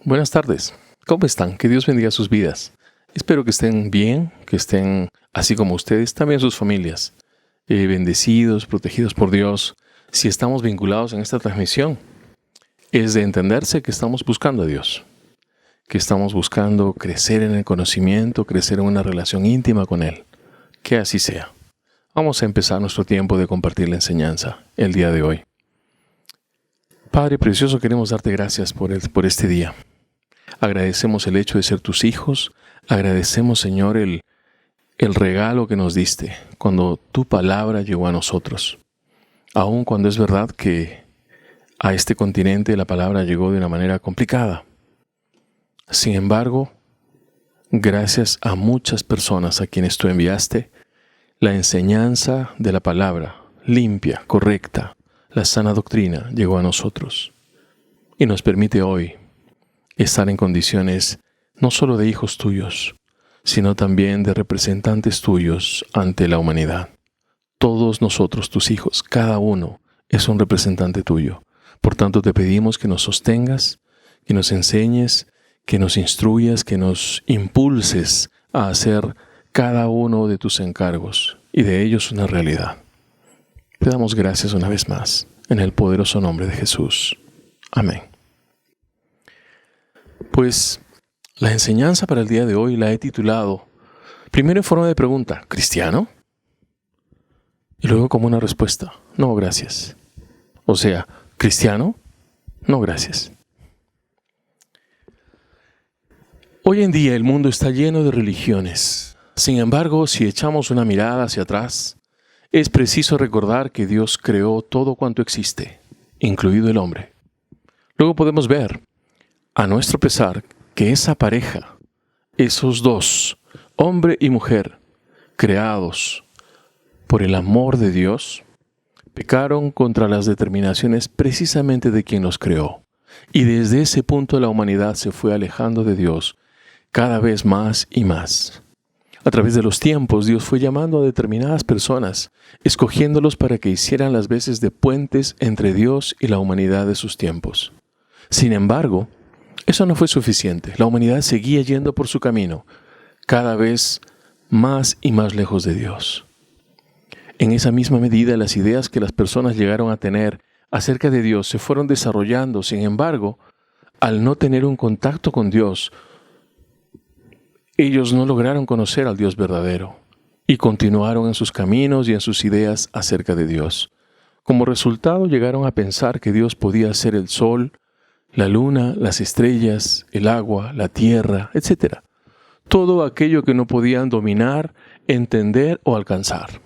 Buenas tardes. ¿Cómo están? Que Dios bendiga sus vidas. Espero que estén bien, que estén así como ustedes, también sus familias, bendecidos, protegidos por Dios. Si estamos vinculados en esta transmisión, es de entenderse que estamos buscando a Dios, que estamos buscando crecer en el conocimiento, crecer en una relación íntima con Él. Que así sea. Vamos a empezar nuestro tiempo de compartir la enseñanza el día de hoy. Padre precioso, queremos darte gracias por este día. Agradecemos el hecho de ser tus hijos. Agradecemos, Señor, el regalo que nos diste cuando tu palabra llegó a nosotros. Aun cuando es verdad que a este continente la palabra llegó de una manera complicada. Sin embargo, gracias a muchas personas a quienes tú enviaste, la enseñanza de la palabra, limpia, correcta, la sana doctrina, llegó a nosotros. Y nos permite hoy estar en condiciones no solo de hijos tuyos, sino también de representantes tuyos ante la humanidad. Todos nosotros, tus hijos, cada uno es un representante tuyo. Por tanto, te pedimos que nos sostengas, que nos enseñes, que nos instruyas, que nos impulses a hacer cada uno de tus encargos y de ellos una realidad. Te damos gracias una vez más, en el poderoso nombre de Jesús. Amén. Pues la enseñanza para el día de hoy la he titulado, primero en forma de pregunta, ¿cristiano? Y luego como una respuesta, no, gracias. O sea, ¿cristiano? No, gracias. Hoy en día el mundo está lleno de religiones. Sin embargo, si echamos una mirada hacia atrás, es preciso recordar que Dios creó todo cuanto existe, incluido el hombre. Luego podemos ver, a nuestro pesar, que esa pareja, esos dos, hombre y mujer, creados por el amor de Dios, pecaron contra las determinaciones precisamente de quien los creó. Y desde ese punto la humanidad se fue alejando de Dios cada vez más y más. A través de los tiempos, Dios fue llamando a determinadas personas, escogiéndolos para que hicieran las veces de puentes entre Dios y la humanidad de sus tiempos. Sin embargo, eso no fue suficiente. La humanidad seguía yendo por su camino, cada vez más y más lejos de Dios. En esa misma medida, las ideas que las personas llegaron a tener acerca de Dios se fueron desarrollando. Sin embargo, al no tener un contacto con Dios, ellos no lograron conocer al Dios verdadero y continuaron en sus caminos y en sus ideas acerca de Dios. Como resultado, llegaron a pensar que Dios podía ser el sol, la luna, las estrellas, el agua, la tierra, etc. Todo aquello que no podían dominar, entender o alcanzar.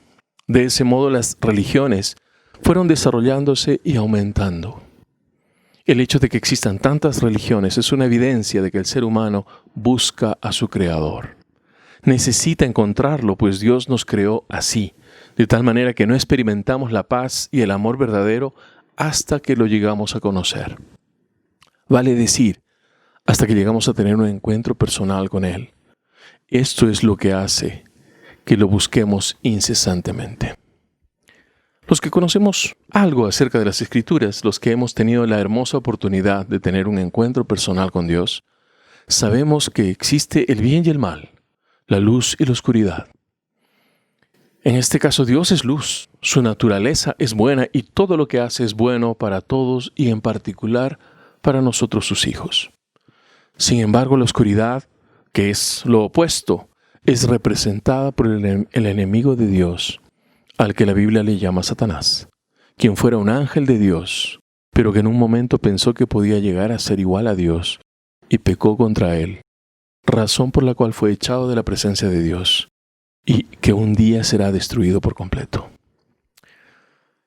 De ese modo las religiones fueron desarrollándose y aumentando. El hecho de que existan tantas religiones es una evidencia de que el ser humano busca a su Creador. Necesita encontrarlo, pues Dios nos creó así, de tal manera que no experimentamos la paz y el amor verdadero hasta que lo llegamos a conocer. Vale decir, hasta que llegamos a tener un encuentro personal con Él. Esto es lo que hace que lo busquemos incesantemente. Los que conocemos algo acerca de las Escrituras, los que hemos tenido la hermosa oportunidad de tener un encuentro personal con Dios, sabemos que existe el bien y el mal, la luz y la oscuridad. En este caso, Dios es luz, su naturaleza es buena y todo lo que hace es bueno para todos y en particular para nosotros sus hijos. Sin embargo, la oscuridad, que es lo opuesto, es representada por el enemigo de Dios, al que la Biblia le llama Satanás, quien fuera un ángel de Dios, pero que en un momento pensó que podía llegar a ser igual a Dios y pecó contra él, razón por la cual fue echado de la presencia de Dios y que un día será destruido por completo.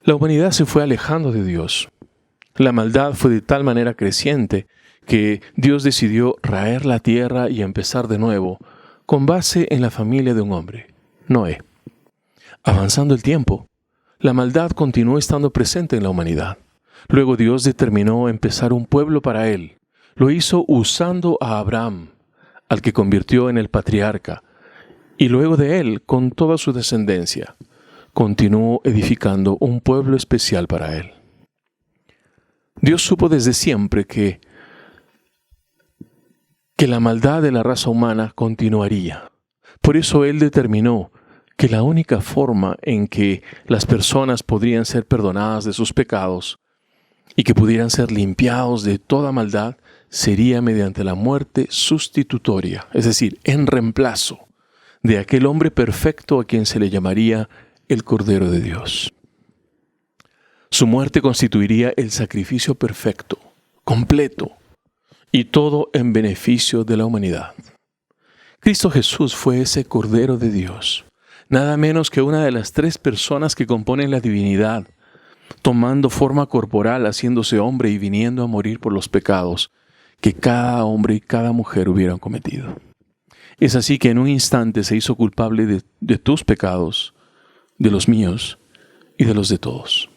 La humanidad se fue alejando de Dios. La maldad fue de tal manera creciente que Dios decidió raer la tierra y empezar de nuevo con base en la familia de un hombre, Noé. Avanzando el tiempo, la maldad continuó estando presente en la humanidad. Luego Dios determinó empezar un pueblo para Él. Lo hizo usando a Abraham, al que convirtió en el patriarca, y luego de él, con toda su descendencia, continuó edificando un pueblo especial para Él. Dios supo desde siempre que que la maldad de la raza humana continuaría. Por eso Él determinó que la única forma en que las personas podrían ser perdonadas de sus pecados y que pudieran ser limpiados de toda maldad sería mediante la muerte sustitutoria, es decir, en reemplazo de aquel hombre perfecto a quien se le llamaría el Cordero de Dios. Su muerte constituiría el sacrificio perfecto, completo, y todo en beneficio de la humanidad. Cristo Jesús fue ese Cordero de Dios, nada menos que una de las 3 personas que componen la divinidad, tomando forma corporal, haciéndose hombre y viniendo a morir por los pecados que cada hombre y cada mujer hubieran cometido. Es así que en un instante se hizo culpable de tus pecados, de los míos y de los de todos.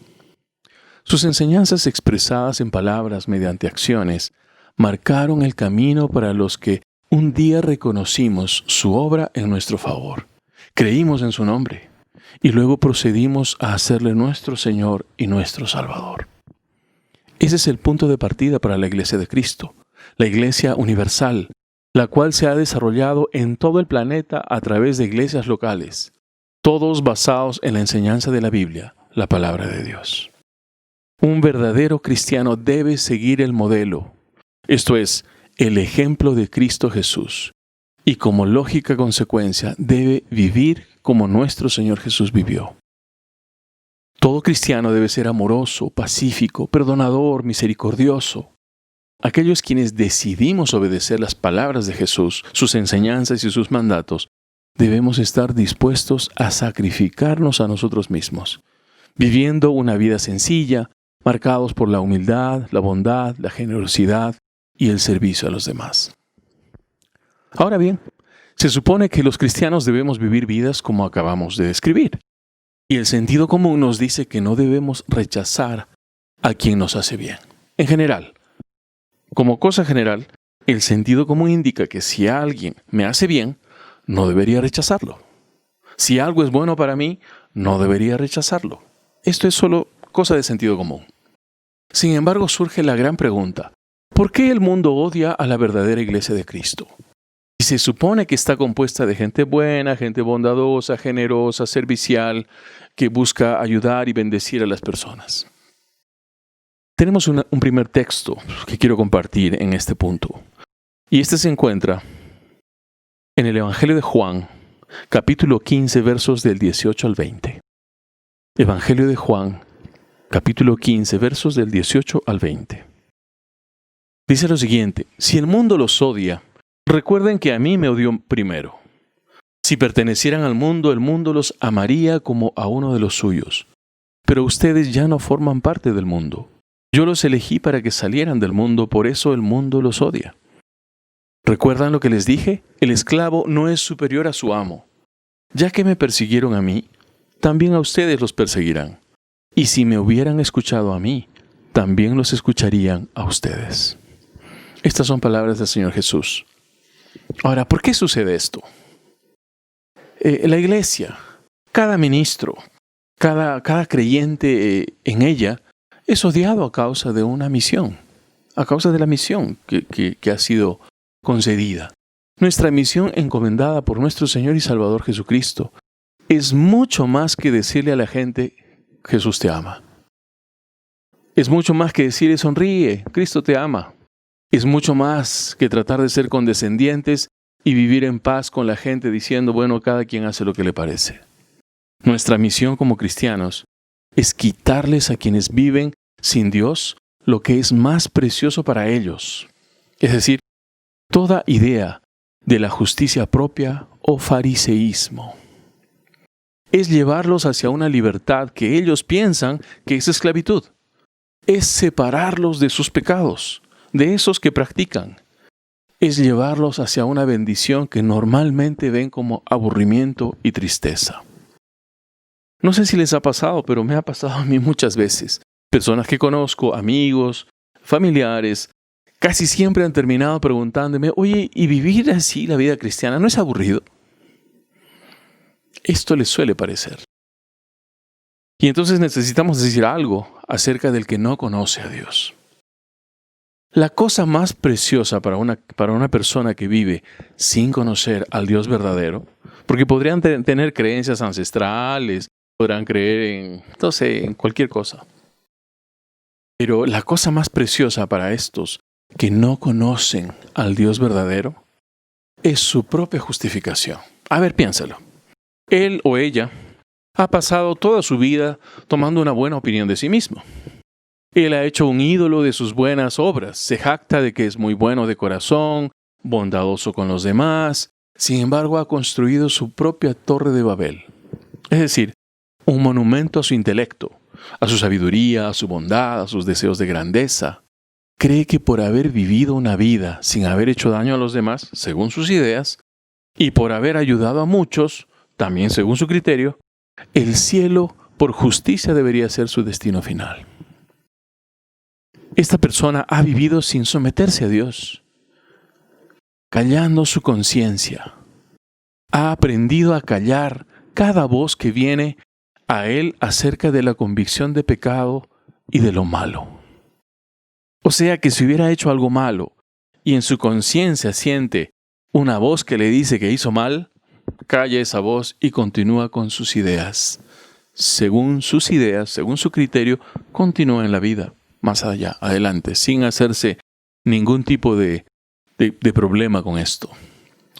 Sus enseñanzas expresadas en palabras mediante acciones marcaron el camino para los que un día reconocimos su obra en nuestro favor, creímos en su nombre y luego procedimos a hacerle nuestro Señor y nuestro Salvador. Ese es el punto de partida para la Iglesia de Cristo, la Iglesia universal, la cual se ha desarrollado en todo el planeta a través de iglesias locales, todos basados en la enseñanza de la Biblia, la palabra de Dios. Un verdadero cristiano debe seguir el modelo, esto es, el ejemplo de Cristo Jesús, y como lógica consecuencia debe vivir como nuestro Señor Jesús vivió. Todo cristiano debe ser amoroso, pacífico, perdonador, misericordioso. Aquellos quienes decidimos obedecer las palabras de Jesús, sus enseñanzas y sus mandatos, debemos estar dispuestos a sacrificarnos a nosotros mismos, viviendo una vida sencilla, marcados por la humildad, la bondad, la generosidad y el servicio a los demás. Ahora bien, se supone que los cristianos debemos vivir vidas como acabamos de describir. Y el sentido común nos dice que no debemos rechazar a quien nos hace bien. En general, como cosa general, el sentido común indica que si alguien me hace bien, no debería rechazarlo. Si algo es bueno para mí, no debería rechazarlo. Esto es solo cosa de sentido común. Sin embargo, surge la gran pregunta: ¿por qué el mundo odia a la verdadera Iglesia de Cristo? Y se supone que está compuesta de gente buena, gente bondadosa, generosa, servicial, que busca ayudar y bendecir a las personas. Tenemos un primer texto que quiero compartir en este punto. Y este se encuentra en el Evangelio de Juan, capítulo 15, versos del 18 al 20. Evangelio de Juan, capítulo 15, versos del 18 al 20. Dice lo siguiente: si el mundo los odia, recuerden que a mí me odió primero. Si pertenecieran al mundo, el mundo los amaría como a uno de los suyos. Pero ustedes ya no forman parte del mundo. Yo los elegí para que salieran del mundo, por eso el mundo los odia. ¿Recuerdan lo que les dije? El esclavo no es superior a su amo. Ya que me persiguieron a mí, también a ustedes los perseguirán. Y si me hubieran escuchado a mí, también los escucharían a ustedes. Estas son palabras del Señor Jesús. Ahora, ¿por qué sucede esto? La iglesia, cada ministro, cada creyente en ella es odiado a causa de una misión, a causa de la misión que ha sido concedida. Nuestra misión encomendada por nuestro Señor y Salvador Jesucristo es mucho más que decirle a la gente: Jesús te ama. Es mucho más que decirle: sonríe, Cristo te ama. Es mucho más que tratar de ser condescendientes y vivir en paz con la gente diciendo: bueno, cada quien hace lo que le parece. Nuestra misión como cristianos es quitarles a quienes viven sin Dios lo que es más precioso para ellos. Es decir, toda idea de la justicia propia o fariseísmo. Es llevarlos hacia una libertad que ellos piensan que es esclavitud. Es separarlos de sus pecados, de esos que practican. Es llevarlos hacia una bendición que normalmente ven como aburrimiento y tristeza. No sé si les ha pasado, pero me ha pasado a mí muchas veces. Personas que conozco, amigos, familiares, casi siempre han terminado preguntándome: oye, ¿y vivir así la vida cristiana no es aburrido? Esto les suele parecer. Y entonces necesitamos decir algo acerca del que no conoce a Dios. La cosa más preciosa para una persona que vive sin conocer al Dios verdadero, porque podrían tener creencias ancestrales, podrán creer en cualquier cosa. Pero la cosa más preciosa para estos que no conocen al Dios verdadero es su propia justificación. A ver, piénsalo. Él o ella ha pasado toda su vida tomando una buena opinión de sí mismo. Él ha hecho un ídolo de sus buenas obras, se jacta de que es muy bueno de corazón, bondadoso con los demás, sin embargo ha construido su propia torre de Babel. Es decir, un monumento a su intelecto, a su sabiduría, a su bondad, a sus deseos de grandeza. Cree que por haber vivido una vida sin haber hecho daño a los demás, según sus ideas, y por haber ayudado a muchos, también según su criterio, el cielo por justicia debería ser su destino final. Esta persona ha vivido sin someterse a Dios, callando su conciencia. Ha aprendido a callar cada voz que viene a él acerca de la convicción de pecado y de lo malo. O sea que si hubiera hecho algo malo y en su conciencia siente una voz que le dice que hizo mal, calla esa voz y continúa con sus ideas. Según sus ideas, según su criterio, continúa en la vida, más allá, adelante, sin hacerse ningún tipo de problema con esto.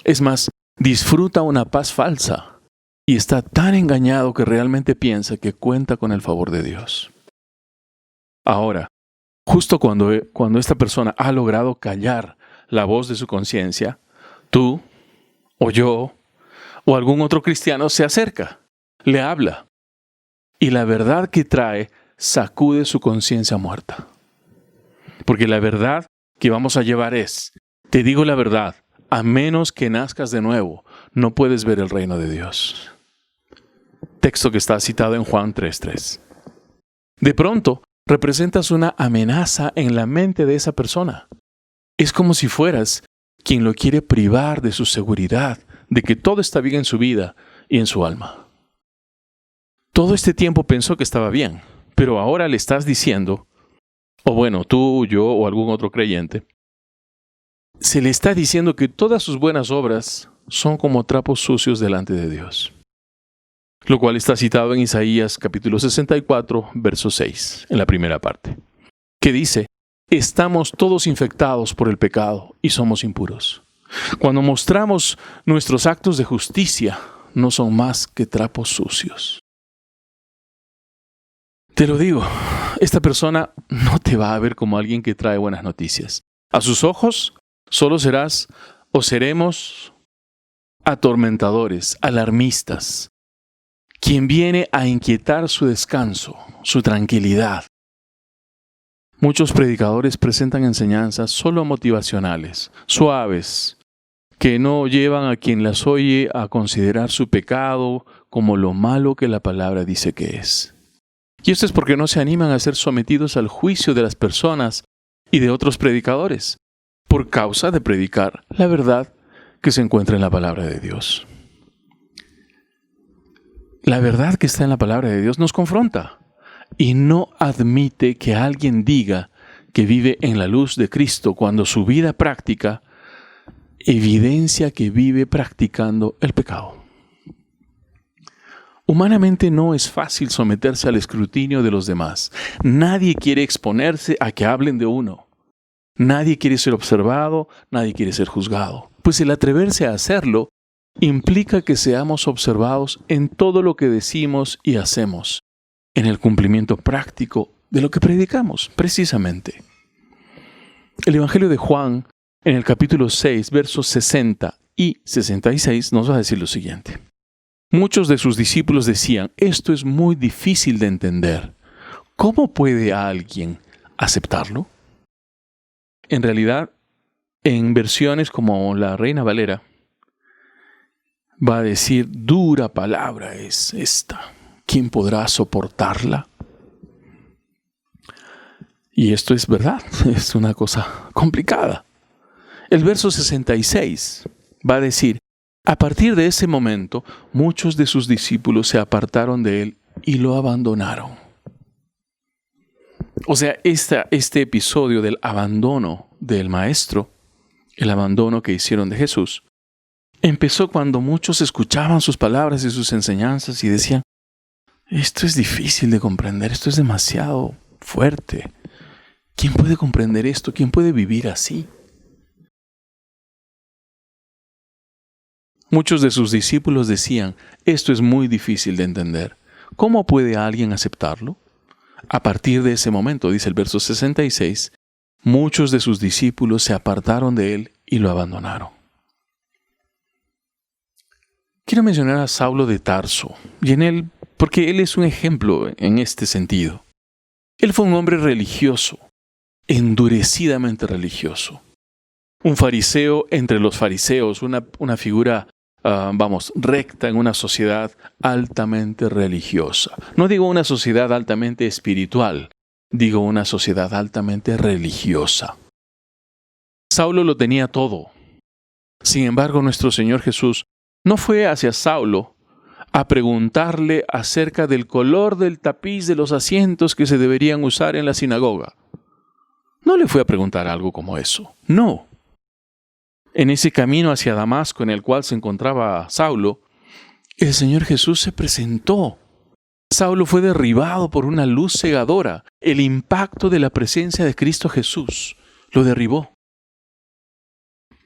Es más, disfruta una paz falsa y está tan engañado que realmente piensa que cuenta con el favor de Dios. Ahora, justo cuando esta persona ha logrado callar la voz de su conciencia, tú o yo o algún otro cristiano se acerca, le habla y la verdad que trae sacude su conciencia muerta. Porque la verdad que vamos a llevar es, te digo la verdad, a menos que nazcas de nuevo, no puedes ver el reino de Dios. Texto que está citado en Juan 3:3. De pronto, representas una amenaza en la mente de esa persona. Es como si fueras quien lo quiere privar de su seguridad, de que todo está bien en su vida y en su alma. Todo este tiempo pensó que estaba bien, pero ahora le estás diciendo, o bueno, tú, yo o algún otro creyente, se le está diciendo que todas sus buenas obras son como trapos sucios delante de Dios. Lo cual está citado en Isaías capítulo 64, verso 6, en la primera parte, que dice, estamos todos infectados por el pecado y somos impuros. Cuando mostramos nuestros actos de justicia, no son más que trapos sucios. Te lo digo, esta persona no te va a ver como alguien que trae buenas noticias. A sus ojos, solo serás o seremos atormentadores, alarmistas, quien viene a inquietar su descanso, su tranquilidad. Muchos predicadores presentan enseñanzas solo motivacionales, suaves, que no llevan a quien las oye a considerar su pecado como lo malo que la palabra dice que es. Y esto es porque no se animan a ser sometidos al juicio de las personas y de otros predicadores, por causa de predicar la verdad que se encuentra en la palabra de Dios. La verdad que está en la palabra de Dios nos confronta y no admite que alguien diga que vive en la luz de Cristo cuando su vida práctica evidencia que vive practicando el pecado. Humanamente no es fácil someterse al escrutinio de los demás. Nadie quiere exponerse a que hablen de uno. Nadie quiere ser observado, nadie quiere ser juzgado. Pues el atreverse a hacerlo implica que seamos observados en todo lo que decimos y hacemos, en el cumplimiento práctico de lo que predicamos, precisamente. El Evangelio de Juan, en el capítulo 6, versos 60 y 66, nos va a decir lo siguiente. Muchos de sus discípulos decían, esto es muy difícil de entender. ¿Cómo puede alguien aceptarlo? En realidad, en versiones como la Reina Valera, va a decir, dura palabra es esta. ¿Quién podrá soportarla? Y esto es verdad, es una cosa complicada. El verso 66 va a decir, a partir de ese momento, muchos de sus discípulos se apartaron de él y lo abandonaron. O sea, este episodio del abandono del maestro, el abandono que hicieron de Jesús, empezó cuando muchos escuchaban sus palabras y sus enseñanzas y decían, esto es difícil de comprender, esto es demasiado fuerte. ¿Quién puede comprender esto? ¿Quién puede vivir así? Muchos de sus discípulos decían, esto es muy difícil de entender. ¿Cómo puede alguien aceptarlo? A partir de ese momento, dice el verso 66, muchos de sus discípulos se apartaron de él y lo abandonaron. Quiero mencionar a Saulo de Tarso, porque él es un ejemplo en este sentido. Él fue un hombre religioso, endurecidamente religioso. Un fariseo entre los fariseos, una figura recta en una sociedad altamente religiosa. No digo una sociedad altamente espiritual, digo una sociedad altamente religiosa. Saulo lo tenía todo. Sin embargo, nuestro Señor Jesús no fue hacia Saulo a preguntarle acerca del color del tapiz de los asientos que se deberían usar en la sinagoga. No le fue a preguntar algo como eso. No. En ese camino hacia Damasco en el cual se encontraba Saulo, el Señor Jesús se presentó. Saulo fue derribado por una luz cegadora. El impacto de la presencia de Cristo Jesús lo derribó.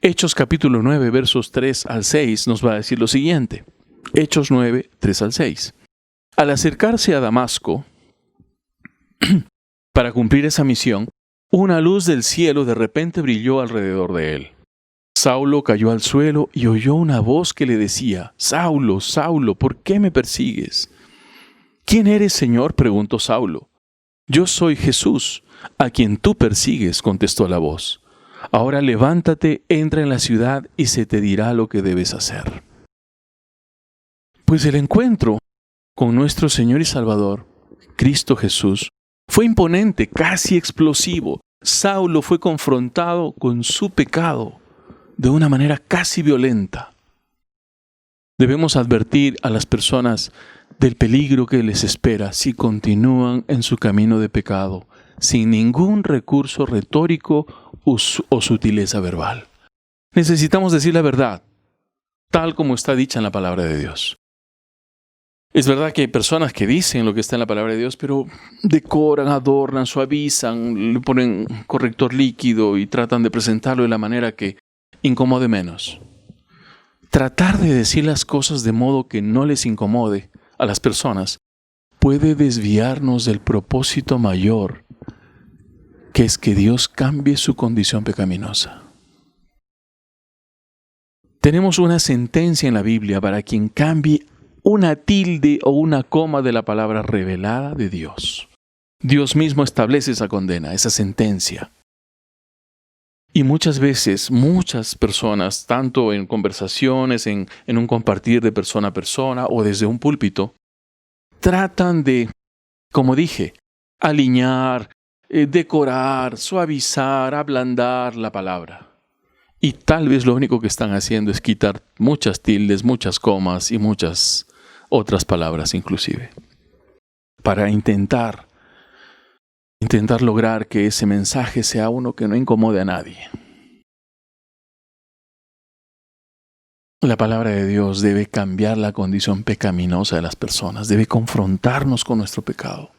Hechos capítulo 9, versos 3 al 6 nos va a decir lo siguiente. Hechos 9, 3 al 6. Al acercarse a Damasco, para cumplir esa misión, una luz del cielo de repente brilló alrededor de él. Saulo cayó al suelo y oyó una voz que le decía, Saulo, Saulo, ¿por qué me persigues? ¿Quién eres, Señor?, preguntó Saulo. Yo soy Jesús, a quien tú persigues, contestó la voz. Ahora levántate, entra en la ciudad y se te dirá lo que debes hacer. Pues el encuentro con nuestro Señor y Salvador, Cristo Jesús, fue imponente, casi explosivo. Saulo fue confrontado con su pecado de una manera casi violenta. Debemos advertir a las personas del peligro que les espera si continúan en su camino de pecado, sin ningún recurso retórico o sutileza verbal. Necesitamos decir la verdad, tal como está dicha en la palabra de Dios. Es verdad que hay personas que dicen lo que está en la palabra de Dios, pero decoran, adornan, suavizan, le ponen corrector líquido y tratan de presentarlo de la manera que incomode menos. Tratar de decir las cosas de modo que no les incomode a las personas puede desviarnos del propósito mayor, que es que Dios cambie su condición pecaminosa. Tenemos una sentencia en la Biblia para quien cambie una tilde o una coma de la palabra revelada de Dios. Dios mismo establece esa condena, esa sentencia. Y muchas veces, muchas personas, tanto en conversaciones, en un compartir de persona a persona o desde un púlpito, tratan de, como dije, alinear, decorar, suavizar, ablandar la palabra. Y tal vez lo único que están haciendo es quitar muchas tildes, muchas comas y muchas otras palabras inclusive, para intentar lograr que ese mensaje sea uno que no incomode a nadie. La palabra de Dios debe cambiar la condición pecaminosa de las personas, debe confrontarnos con nuestro pecado.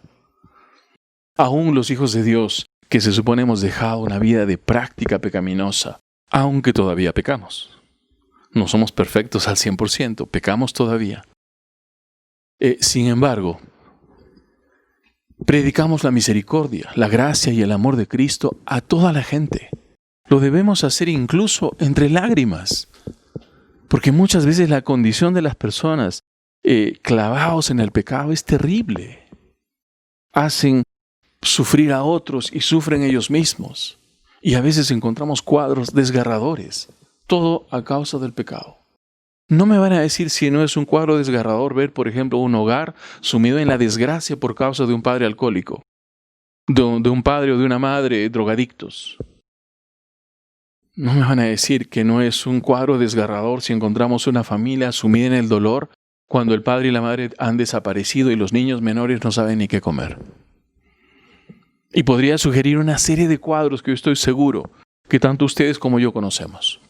Aún los hijos de Dios, que se supone hemos dejado una vida de práctica pecaminosa, aunque todavía pecamos. No somos perfectos al 100%, pecamos todavía. Sin embargo, predicamos la misericordia, la gracia y el amor de Cristo a toda la gente. Lo debemos hacer incluso entre lágrimas, porque muchas veces la condición de las personas clavados en el pecado es terrible. Hacen sufrir a otros y sufren ellos mismos. Y a veces encontramos cuadros desgarradores, todo a causa del pecado. No me van a decir si no es un cuadro desgarrador ver, por ejemplo, un hogar sumido en la desgracia por causa de un padre alcohólico, de un padre o de una madre drogadictos. No me van a decir que no es un cuadro desgarrador si encontramos una familia sumida en el dolor cuando el padre y la madre han desaparecido y los niños menores no saben ni qué comer. Y podría sugerir una serie de cuadros que yo estoy seguro que tanto ustedes como yo conocemos.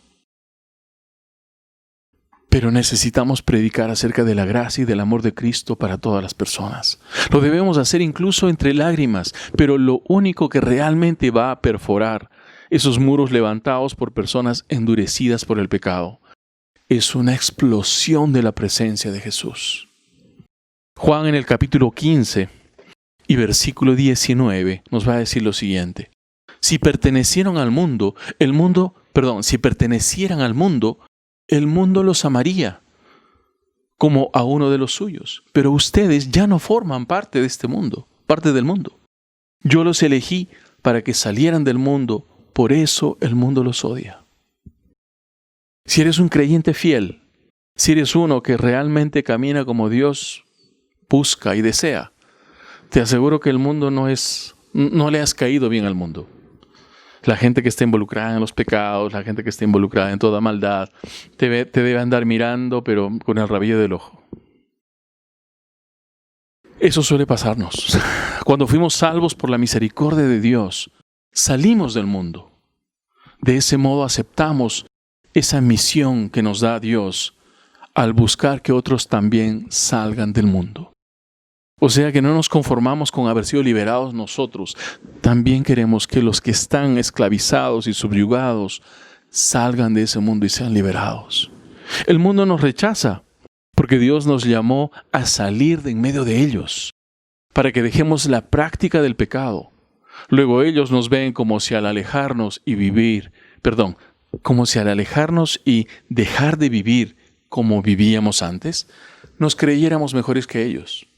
Pero necesitamos predicar acerca de la gracia y del amor de Cristo para todas las personas. Lo debemos hacer incluso entre lágrimas, pero lo único que realmente va a perforar esos muros levantados por personas endurecidas por el pecado es una explosión de la presencia de Jesús. Juan en el capítulo 15 y versículo 19 nos va a decir lo siguiente. Si pertenecieran al mundo, el mundo los amaría como a uno de los suyos. Pero ustedes ya no forman parte de este mundo, parte del mundo. Yo los elegí para que salieran del mundo, por eso el mundo los odia. Si eres un creyente fiel, si eres uno que realmente camina como Dios busca y desea, te aseguro que el mundo no le has caído bien al mundo. La gente que está involucrada en los pecados, la gente que está involucrada en toda maldad, te debe andar mirando, pero con el rabillo del ojo. Eso suele pasarnos. Cuando fuimos salvos por la misericordia de Dios, salimos del mundo. De ese modo aceptamos esa misión que nos da Dios al buscar que otros también salgan del mundo. O sea que no nos conformamos con haber sido liberados nosotros. También queremos que los que están esclavizados y subyugados salgan de ese mundo y sean liberados. El mundo nos rechaza porque Dios nos llamó a salir de en medio de ellos, para que dejemos la práctica del pecado. Luego ellos nos ven como si al alejarnos y dejar de vivir como vivíamos antes, nos creyéramos mejores que ellos.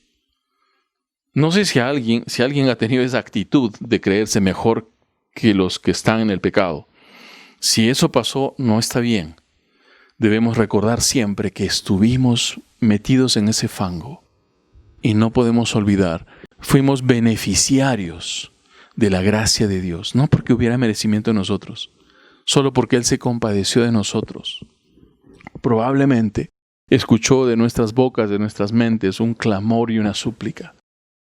No sé si alguien ha tenido esa actitud de creerse mejor que los que están en el pecado. Si eso pasó, no está bien. Debemos recordar siempre que estuvimos metidos en ese fango. Y no podemos olvidar, fuimos beneficiarios de la gracia de Dios. No porque hubiera merecimiento en nosotros, solo porque Él se compadeció de nosotros. Probablemente escuchó de nuestras bocas, de nuestras mentes, un clamor y una súplica.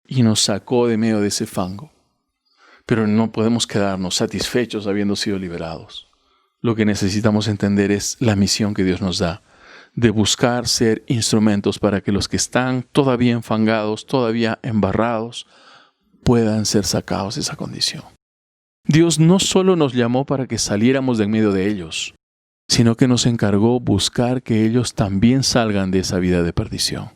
Y nos sacó de medio de ese fango. Pero no podemos quedarnos satisfechos habiendo sido liberados. Lo que necesitamos entender es la misión que Dios nos da, de buscar ser instrumentos para que los que están todavía enfangados, todavía embarrados, puedan ser sacados de esa condición. Dios no solo nos llamó para que saliéramos de en medio de ellos, sino que nos encargó buscar que ellos también salgan de esa vida de perdición.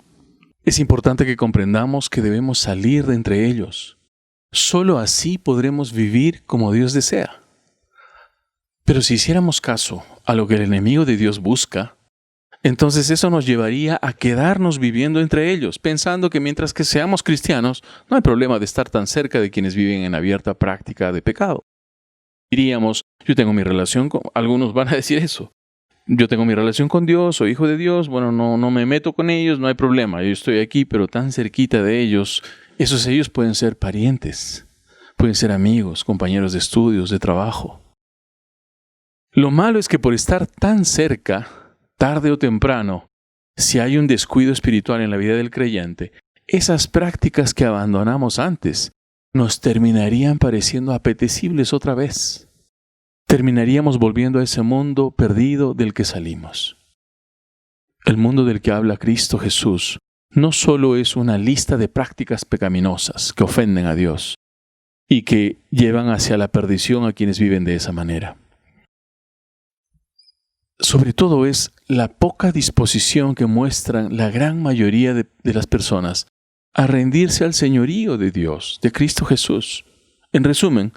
Es importante que comprendamos que debemos salir de entre ellos. Solo así podremos vivir como Dios desea. Pero si hiciéramos caso a lo que el enemigo de Dios busca, entonces eso nos llevaría a quedarnos viviendo entre ellos, pensando que mientras que seamos cristianos, no hay problema de estar tan cerca de quienes viven en abierta práctica de pecado. Diríamos, yo tengo mi relación con... Algunos van a decir eso. Yo tengo mi relación con Dios, soy hijo de Dios, bueno, no me meto con ellos, no hay problema. Yo estoy aquí, pero tan cerquita de ellos. Ellos pueden ser parientes, pueden ser amigos, compañeros de estudios, de trabajo. Lo malo es que por estar tan cerca, tarde o temprano, si hay un descuido espiritual en la vida del creyente, esas prácticas que abandonamos antes nos terminarían pareciendo apetecibles otra vez. Terminaríamos volviendo a ese mundo perdido del que salimos. El mundo del que habla Cristo Jesús no solo es una lista de prácticas pecaminosas que ofenden a Dios y que llevan hacia la perdición a quienes viven de esa manera. Sobre todo es la poca disposición que muestran la gran mayoría de las personas a rendirse al señorío de Dios, de Cristo Jesús. En resumen,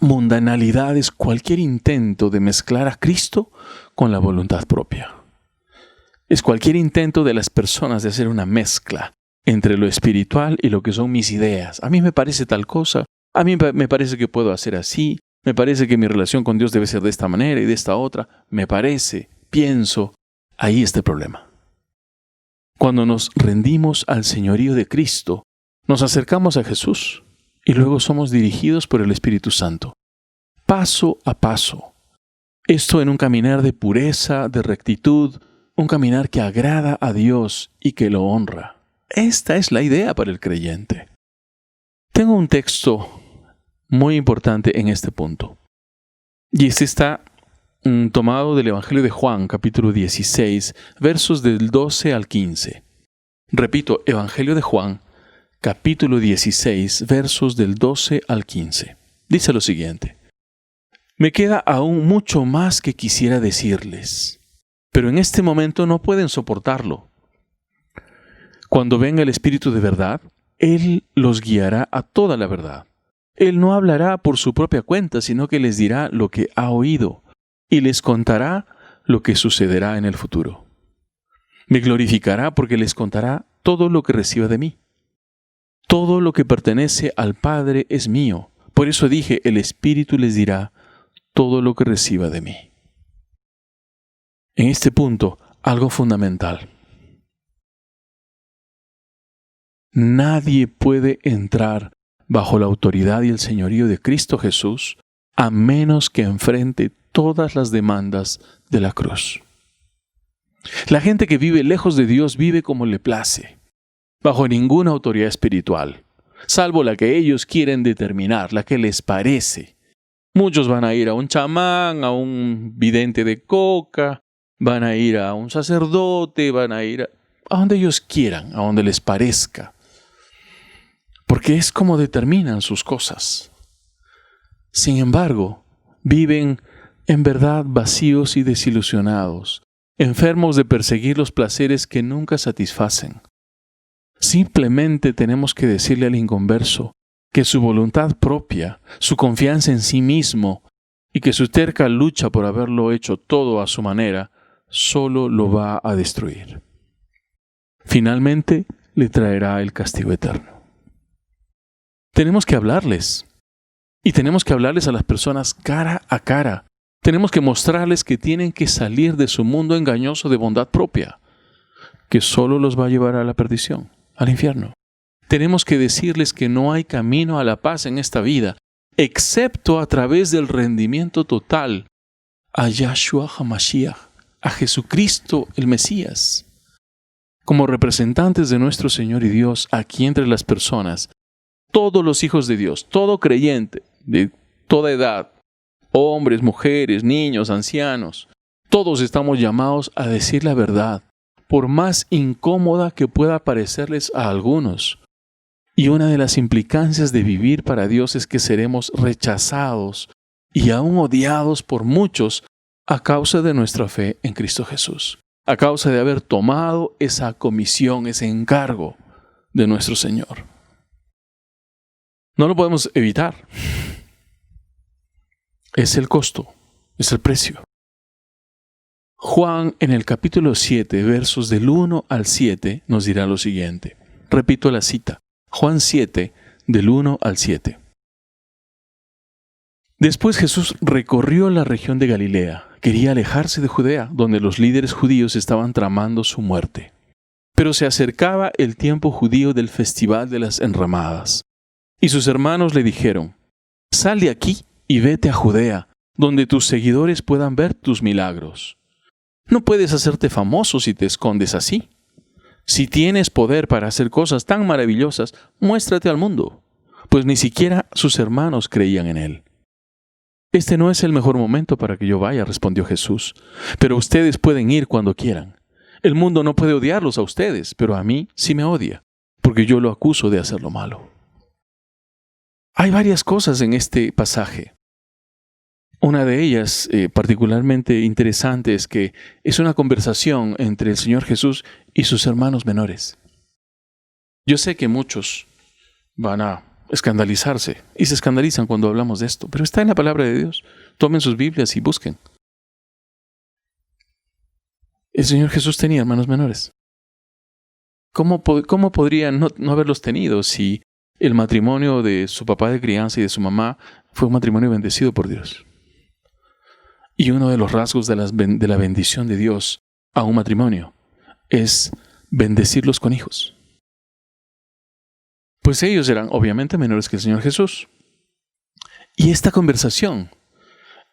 mundanalidad es cualquier intento de mezclar a Cristo con la voluntad propia. Es cualquier intento de las personas de hacer una mezcla entre lo espiritual y lo que son mis ideas. A mí me parece tal cosa, a mí me parece que puedo hacer así, me parece que mi relación con Dios debe ser de esta manera y de esta otra, me parece, pienso, ahí está el problema. Cuando nos rendimos al señorío de Cristo, nos acercamos a Jesús y luego somos dirigidos por el Espíritu Santo, paso a paso. Esto en un caminar de pureza, de rectitud, un caminar que agrada a Dios y que lo honra. Esta es la idea para el creyente. Tengo un texto muy importante en este punto. Y este está tomado del Evangelio de Juan, capítulo 16, versos del 12 al 15. Repito, Evangelio de Juan, capítulo 16, versos del 12 al 15. Dice lo siguiente: Me queda aún mucho más que quisiera decirles, pero en este momento no pueden soportarlo. Cuando venga el Espíritu de verdad, Él los guiará a toda la verdad. Él no hablará por su propia cuenta, sino que les dirá lo que ha oído y les contará lo que sucederá en el futuro. Me glorificará porque les contará todo lo que reciba de mí. Todo lo que pertenece al Padre es mío. Por eso dije, el Espíritu les dirá todo lo que reciba de mí. En este punto, algo fundamental. Nadie puede entrar bajo la autoridad y el señorío de Cristo Jesús a menos que enfrente todas las demandas de la cruz. La gente que vive lejos de Dios vive como le place, bajo ninguna autoridad espiritual, salvo la que ellos quieren determinar, la que les parece. Muchos van a ir a un chamán, a un vidente de coca, van a ir a un sacerdote, van a ir a donde ellos quieran, a donde les parezca. Porque es como determinan sus cosas. Sin embargo, viven en verdad vacíos y desilusionados, enfermos de perseguir los placeres que nunca satisfacen. Simplemente tenemos que decirle al inconverso que su voluntad propia, su confianza en sí mismo y que su terca lucha por haberlo hecho todo a su manera, solo lo va a destruir. Finalmente, le traerá el castigo eterno. Tenemos que hablarles. Y tenemos que hablarles a las personas cara a cara. Tenemos que mostrarles que tienen que salir de su mundo engañoso de bondad propia, que solo los va a llevar a la perdición, al infierno. Tenemos que decirles que no hay camino a la paz en esta vida, excepto a través del rendimiento total a Yahshua HaMashiach, a Jesucristo el Mesías. Como representantes de nuestro Señor y Dios aquí entre las personas, todos los hijos de Dios, todo creyente de toda edad, hombres, mujeres, niños, ancianos, todos estamos llamados a decir la verdad, por más incómoda que pueda parecerles a algunos. Y una de las implicancias de vivir para Dios es que seremos rechazados y aún odiados por muchos a causa de nuestra fe en Cristo Jesús, a causa de haber tomado esa comisión, ese encargo de nuestro Señor. No lo podemos evitar. Es el costo, es el precio. Juan en el capítulo 7, versos del 1 al 7, nos dirá lo siguiente. Repito la cita. Juan 7, del 1 al 7. Después Jesús recorrió la región de Galilea. Quería alejarse de Judea, donde los líderes judíos estaban tramando su muerte. Pero se acercaba el tiempo judío del festival de las enramadas. Y sus hermanos le dijeron, «Sal de aquí y vete a Judea, donde tus seguidores puedan ver tus milagros. No puedes hacerte famoso si te escondes así. Si tienes poder para hacer cosas tan maravillosas, muéstrate al mundo», pues ni siquiera sus hermanos creían en él. «Este no es el mejor momento para que yo vaya», respondió Jesús, «pero ustedes pueden ir cuando quieran. El mundo no puede odiarlos a ustedes, pero a mí sí me odia, porque yo lo acuso de hacer lo malo». Hay varias cosas en este pasaje. Una de ellas, particularmente interesante, es que es una conversación entre el Señor Jesús y sus hermanos menores. Yo sé que muchos van a escandalizarse, y se escandalizan cuando hablamos de esto, pero está en la palabra de Dios. Tomen sus Biblias y busquen. El Señor Jesús tenía hermanos menores. ¿Cómo podría no haberlos tenido si el matrimonio de su papá de crianza y de su mamá fue un matrimonio bendecido por Dios? Y uno de los rasgos de la bendición de Dios a un matrimonio es bendecirlos con hijos. Pues ellos eran obviamente menores que el Señor Jesús. Y esta conversación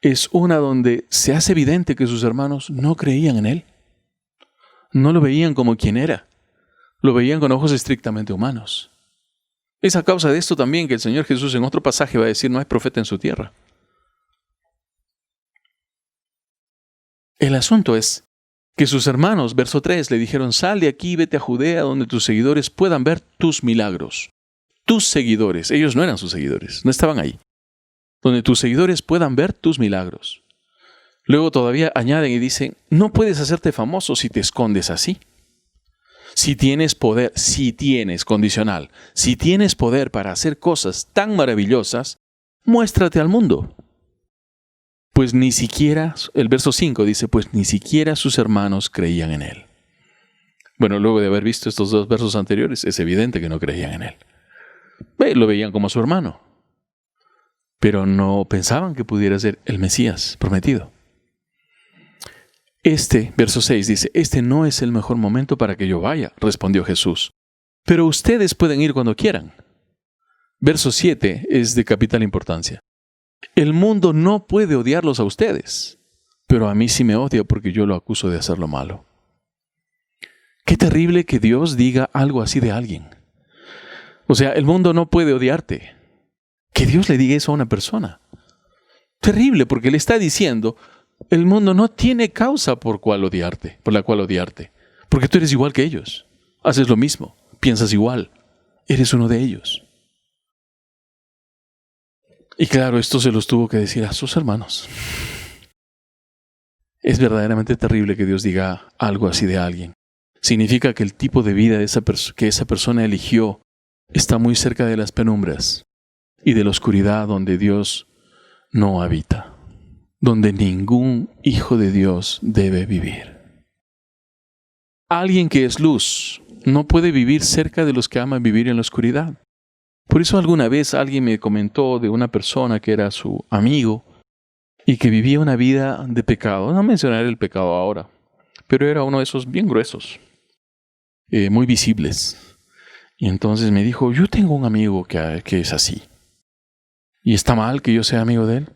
es una donde se hace evidente que sus hermanos no creían en Él. No lo veían como quien era. Lo veían con ojos estrictamente humanos. Es a causa de esto también que el Señor Jesús en otro pasaje va a decir, no hay profeta en su tierra. El asunto es que sus hermanos, verso 3, le dijeron, sal de aquí, vete a Judea, donde tus seguidores puedan ver tus milagros. Tus seguidores, ellos no eran sus seguidores, no estaban ahí. Donde tus seguidores puedan ver tus milagros. Luego todavía añaden y dicen, no puedes hacerte famoso si te escondes así. Si tienes poder, condicional, si tienes poder para hacer cosas tan maravillosas, muéstrate al mundo. Pues ni siquiera, el verso 5 dice, pues ni siquiera sus hermanos creían en él. Bueno, luego de haber visto estos dos versos anteriores, es evidente que no creían en él. Lo veían como su hermano, pero no pensaban que pudiera ser el Mesías prometido. Verso 6 dice, no es el mejor momento para que yo vaya, respondió Jesús. Pero ustedes pueden ir cuando quieran. Verso 7 es de capital importancia. El mundo no puede odiarlos a ustedes, pero a mí sí me odia porque yo lo acuso de hacer lo malo. Qué terrible que Dios diga algo así de alguien. O sea, el mundo no puede odiarte. Que Dios le diga eso a una persona. Terrible, porque le está diciendo, el mundo no tiene causa por la cual odiarte, porque tú eres igual que ellos, haces lo mismo, piensas igual, eres uno de ellos. Y claro, esto se los tuvo que decir a sus hermanos. Es verdaderamente terrible que Dios diga algo así de alguien. Significa que el tipo de vida que esa persona eligió está muy cerca de las penumbras y de la oscuridad donde Dios no habita, donde ningún hijo de Dios debe vivir. Alguien que es luz no puede vivir cerca de los que aman vivir en la oscuridad. Por eso alguna vez alguien me comentó de una persona que era su amigo y que vivía una vida de pecado. No mencionaré el pecado ahora, pero era uno de esos bien gruesos, muy visibles. Y entonces me dijo, yo tengo un amigo que es así. ¿Y está mal que yo sea amigo de él?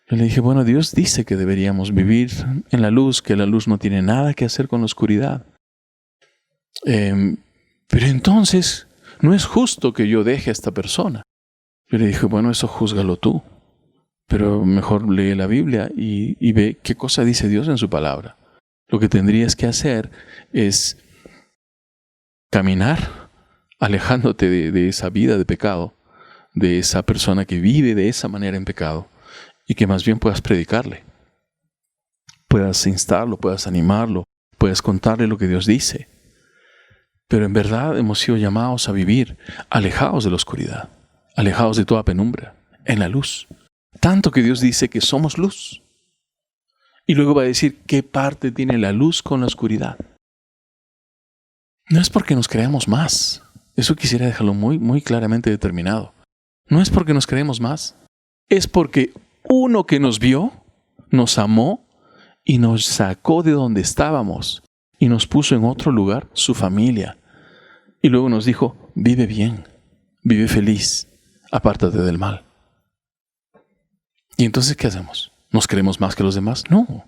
Yo le dije, bueno, Dios dice que deberíamos vivir en la luz, que la luz no tiene nada que hacer con la oscuridad. Pero entonces, no es justo que yo deje a esta persona. Yo le dije, bueno, eso júzgalo tú. Pero mejor lee la Biblia y ve qué cosa dice Dios en su palabra. Lo que tendrías que hacer es caminar alejándote de esa vida de pecado, de esa persona que vive de esa manera en pecado, y que más bien puedas predicarle, puedas instarlo, puedas animarlo, puedas contarle lo que Dios dice. Pero en verdad hemos sido llamados a vivir alejados de la oscuridad, alejados de toda penumbra, en la luz. Tanto que Dios dice que somos luz. Y luego va a decir qué parte tiene la luz con la oscuridad. No es porque nos creamos más. Eso quisiera dejarlo muy, muy claramente determinado. No es porque nos creemos más. Es porque uno que nos vio, nos amó y nos sacó de donde estábamos y nos puso en otro lugar, su familia. Y luego nos dijo, vive bien, vive feliz, apártate del mal. ¿Y entonces qué hacemos? ¿Nos creemos más que los demás? No.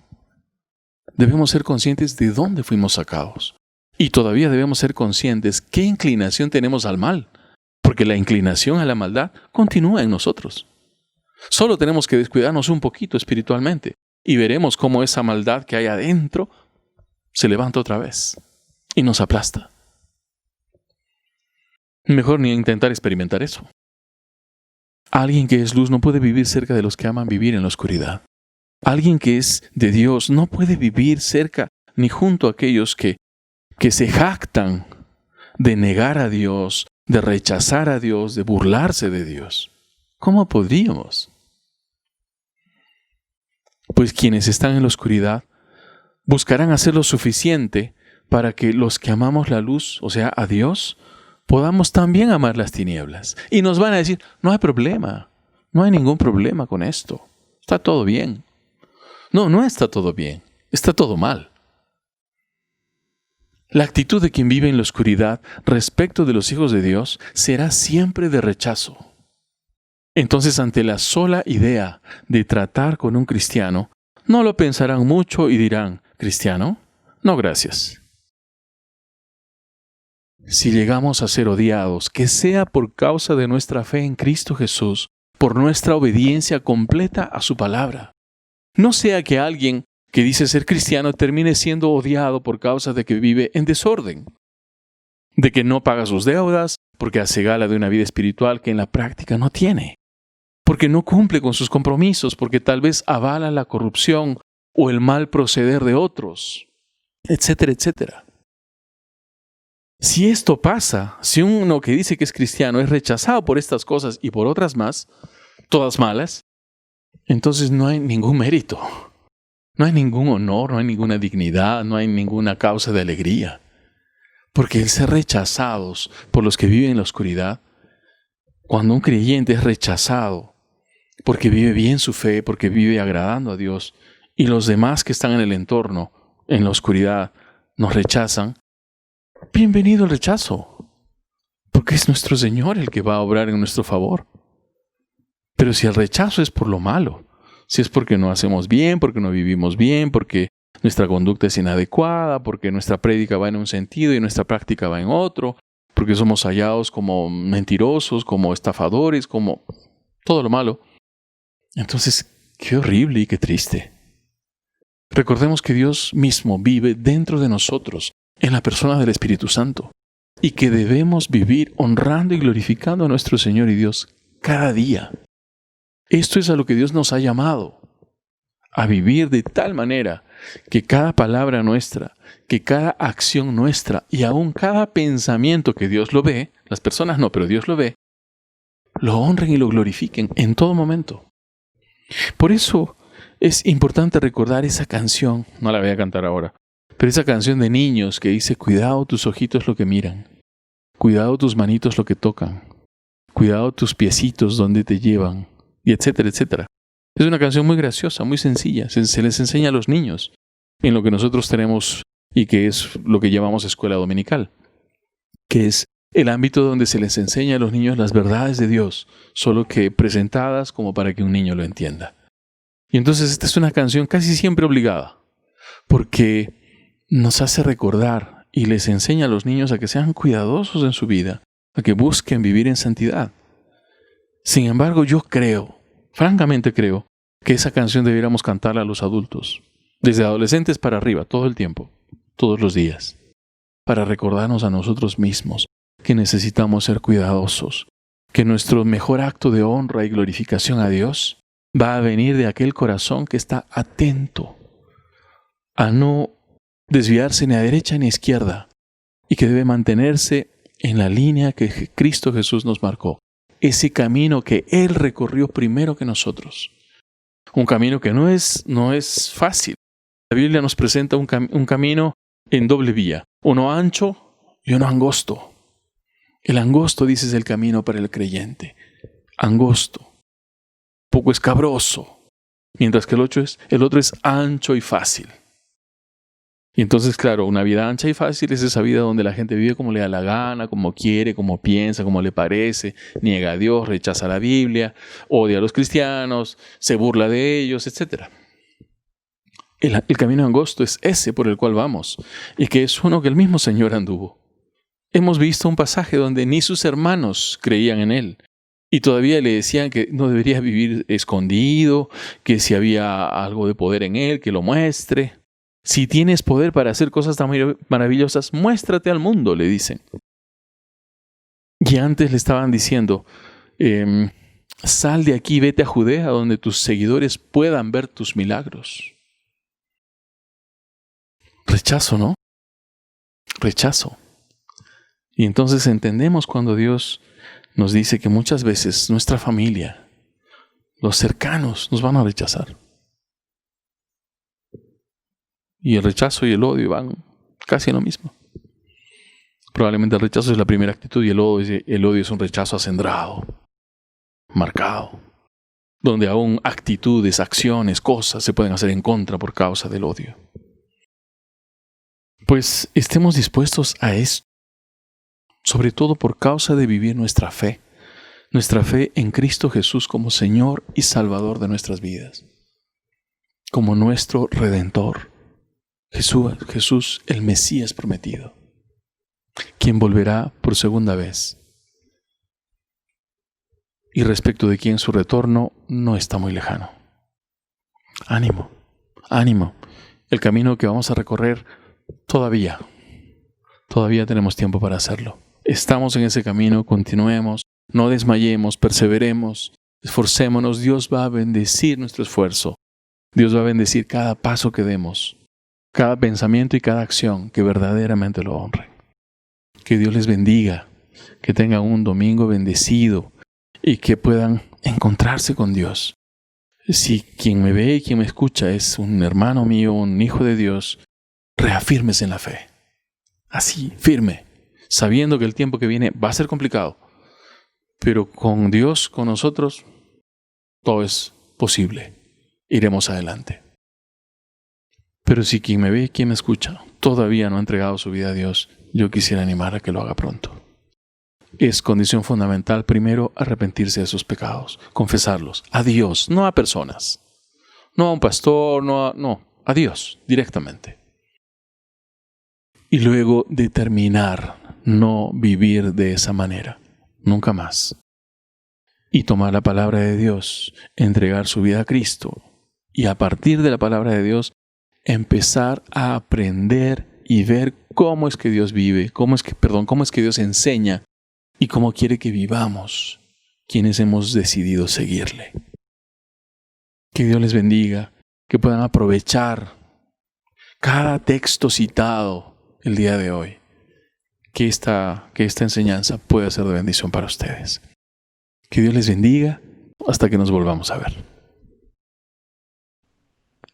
Debemos ser conscientes de dónde fuimos sacados. Y todavía debemos ser conscientes qué inclinación tenemos al mal. Porque la inclinación a la maldad continúa en nosotros. Solo tenemos que descuidarnos un poquito espiritualmente. Y veremos cómo esa maldad que hay adentro se levanta otra vez. Y nos aplasta. Mejor ni intentar experimentar eso. Alguien que es luz no puede vivir cerca de los que aman vivir en la oscuridad. Alguien que es de Dios no puede vivir cerca ni junto a aquellos que se jactan de negar a Dios, de rechazar a Dios, de burlarse de Dios. ¿Cómo podríamos? Pues quienes están en la oscuridad buscarán hacer lo suficiente para que los que amamos la luz, o sea, a Dios, podamos también amar las tinieblas. Y nos van a decir, no hay problema, no hay ningún problema con esto, está todo bien. No, no está todo bien, está todo mal. La actitud de quien vive en la oscuridad respecto de los hijos de Dios será siempre de rechazo. Entonces, ante la sola idea de tratar con un cristiano, no lo pensarán mucho y dirán, ¿cristiano? No, gracias. si llegamos a ser odiados, que sea por causa de nuestra fe en Cristo Jesús, por nuestra obediencia completa a su palabra. No sea que alguien que dice ser cristiano termine siendo odiado por causa de que vive en desorden, de que no paga sus deudas, porque hace gala de una vida espiritual que en la práctica no tiene, porque no cumple con sus compromisos, porque tal vez avala la corrupción o el mal proceder de otros, etcétera, etcétera. Si esto pasa, si uno que dice que es cristiano es rechazado por estas cosas y por otras más, todas malas, entonces no hay ningún mérito, no hay ningún honor, no hay ninguna dignidad, no hay ninguna causa de alegría. Porque el ser rechazados por los que viven en la oscuridad, cuando un creyente es rechazado porque vive bien su fe, porque vive agradando a Dios, y los demás que están en el entorno, en la oscuridad, nos rechazan, bienvenido el rechazo, porque es nuestro Señor el que va a obrar en nuestro favor. Pero si el rechazo es por lo malo, si es porque no hacemos bien, porque no vivimos bien, porque nuestra conducta es inadecuada, porque nuestra prédica va en un sentido y nuestra práctica va en otro, porque somos hallados como mentirosos, como estafadores, como todo lo malo, entonces qué horrible y qué triste. Recordemos que Dios mismo vive dentro de nosotros, en la persona del Espíritu Santo, y que debemos vivir honrando y glorificando a nuestro Señor y Dios cada día. Esto es a lo que Dios nos ha llamado, a vivir de tal manera que cada palabra nuestra, que cada acción nuestra y aún cada pensamiento que Dios lo ve, las personas no, pero Dios lo ve, lo honren y lo glorifiquen en todo momento. Por eso es importante recordar esa canción, no la voy a cantar ahora, pero esa canción de niños que dice: cuidado tus ojitos lo que miran, cuidado tus manitos lo que tocan, cuidado tus piecitos donde te llevan, y etcétera, etcétera. Es una canción muy graciosa, muy sencilla, se les enseña a los niños en lo que nosotros tenemos y que es lo que llamamos escuela dominical, que es el ámbito donde se les enseña a los niños las verdades de Dios, solo que presentadas como para que un niño lo entienda. Y entonces esta es una canción casi siempre obligada, porque nos hace recordar y les enseña a los niños a que sean cuidadosos en su vida, a que busquen vivir en santidad. Sin embargo, yo creo, francamente creo, que esa canción debiéramos cantarla a los adultos, desde adolescentes para arriba, todo el tiempo, todos los días, para recordarnos a nosotros mismos que necesitamos ser cuidadosos, que nuestro mejor acto de honra y glorificación a Dios va a venir de aquel corazón que está atento a no desviarse ni a derecha ni a izquierda y que debe mantenerse en la línea que Cristo Jesús nos marcó, ese camino que Él recorrió primero que nosotros. Un camino que no es fácil. La Biblia nos presenta un camino en doble vía, uno ancho y uno angosto. El angosto, dice, es el camino para el creyente. Angosto, poco escabroso, mientras que el otro es ancho y fácil. Y entonces, claro, una vida ancha y fácil es esa vida donde la gente vive como le da la gana, como quiere, como piensa, como le parece, niega a Dios, rechaza la Biblia, odia a los cristianos, se burla de ellos, etc. El camino angosto es ese por el cual vamos, y que es uno que el mismo Señor anduvo. Hemos visto un pasaje donde ni sus hermanos creían en Él, y todavía le decían que no debería vivir escondido, que si había algo de poder en Él, que lo muestre. Si tienes poder para hacer cosas tan maravillosas, muéstrate al mundo, le dicen. Y antes le estaban diciendo, sal de aquí, vete a Judea, donde tus seguidores puedan ver tus milagros. Rechazo, ¿no? Rechazo. Y entonces entendemos cuando Dios nos dice que muchas veces nuestra familia, los cercanos, nos van a rechazar. Y el rechazo y el odio van casi en lo mismo. Probablemente el rechazo es la primera actitud y el odio es un rechazo acendrado, marcado, donde aún actitudes, acciones, cosas se pueden hacer en contra por causa del odio. Pues estemos dispuestos a esto, sobre todo por causa de vivir nuestra fe en Cristo Jesús como Señor y Salvador de nuestras vidas, como nuestro Redentor. Jesús, el Mesías prometido. quien volverá por segunda vez. Y respecto de quien su retorno no está muy lejano. Ánimo, ánimo. El camino que vamos a recorrer todavía tenemos tiempo para hacerlo. Estamos en ese camino, continuemos, no desmayemos, perseveremos, esforcémonos. Dios va a bendecir nuestro esfuerzo. Dios va a bendecir cada paso que demos, cada pensamiento y cada acción que verdaderamente lo honren. Que Dios les bendiga, que tengan un domingo bendecido y que puedan encontrarse con Dios. Si quien me ve y quien me escucha es un hermano mío, un hijo de Dios, reafírmese en la fe. Así, firme, sabiendo que el tiempo que viene va a ser complicado, pero con Dios, con nosotros, todo es posible. Iremos adelante. Pero si quien me ve y quien me escucha todavía no ha entregado su vida a Dios, yo quisiera animar a que lo haga pronto. Es condición fundamental primero arrepentirse de sus pecados, confesarlos a Dios, no a personas, no a un pastor, no, a Dios directamente. Y luego determinar no vivir de esa manera, nunca más. Y tomar la palabra de Dios, entregar su vida a Cristo y a partir de la palabra de Dios empezar a aprender y ver cómo es que Dios vive, cómo es que Dios enseña y cómo quiere que vivamos quienes hemos decidido seguirle. Que Dios les bendiga, que puedan aprovechar cada texto citado el día de hoy, que esta enseñanza pueda ser de bendición para ustedes. Que Dios les bendiga hasta que nos volvamos a ver.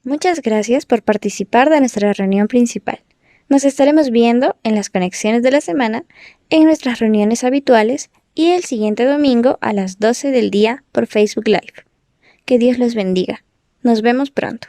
Muchas gracias por participar de nuestra reunión principal. Nos estaremos viendo en las conexiones de la semana, en nuestras reuniones habituales y el siguiente domingo a las 12 del día por Facebook Live. Que Dios los bendiga. Nos vemos pronto.